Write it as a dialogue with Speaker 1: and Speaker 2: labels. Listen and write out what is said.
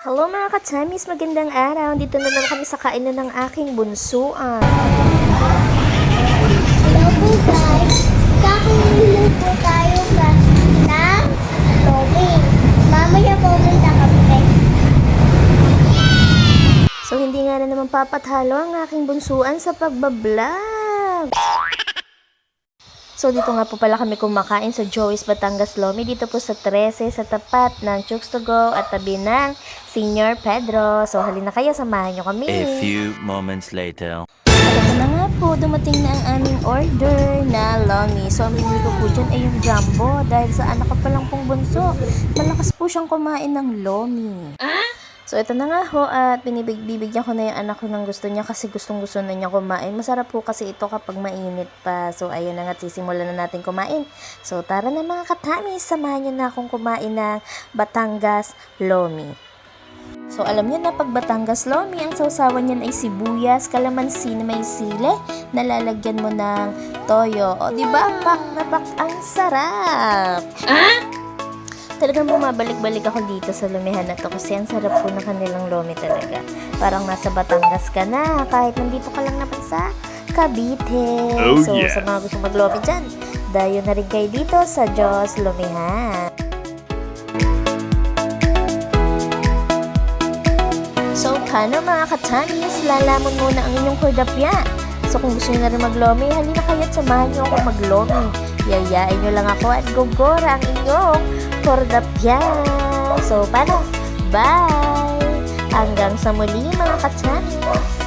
Speaker 1: Hello mga katsamis, magandang araw. Dito na naman kami sa kainan ng aking bunsuan.
Speaker 2: Hello po guys, kakainin po tayo ng Lomi. Mamaya pumunta kami.
Speaker 1: So hindi nga na naman papatalo ang aking bunsuan sa pagbablog. So dito nga po pala kami kumakain sa Joey's Batangas Lomi. Dito po sa 13 sa tapat ng Chooks to Go at tabi ng Senior Pedro. So halina kayo, samahan nyo kami.
Speaker 3: A few moments later.
Speaker 1: At ito na nga po, dumating na ang aming order na Lomi. So ang binili ko po dyan ay yung jumbo dahil sa anak ko pa lang pong bunso. Malakas po siyang kumain ng Lomi. So ito na nga ho at bibigyan ko na yung anak ko ng gusto niya kasi gustong-gusto na niya kumain. Masarap po kasi ito kapag mainit pa. So ayun na nga, sisimulan na natin kumain. So tara na mga katamis, samahan niyo na akong kumain ng Batangas Lomi. So alam niyo na, pag Batangas Lomi, ang sausawan niyan ay sibuyas, kalamansi na may sile, nalalagyan mo ng toyo. O di ba, pak na pak, ang sarap! Talagang bumabalik-balik ako dito sa Lomihan na to kasi ang sarap po ng kanilang Lomi talaga. Parang nasa Batangas ka na, kahit nandito ka lang naman sa Cavite.
Speaker 3: Oh,
Speaker 1: So
Speaker 3: yeah.
Speaker 1: sa mga gusto mag-Lomi dyan, dayo na rin kayo dito sa Diyos Lomihan. So paano mga katanis, lalamon muna ang inyong kordapya. So kung gusto nyo na rin mag-Lomi, halina kayo at samahan nyo ako mag-Lomi. Yayain nyo lang ako at gogora ang inyong kordapya. So paano? Bye! Hanggang sa muli mga katanis!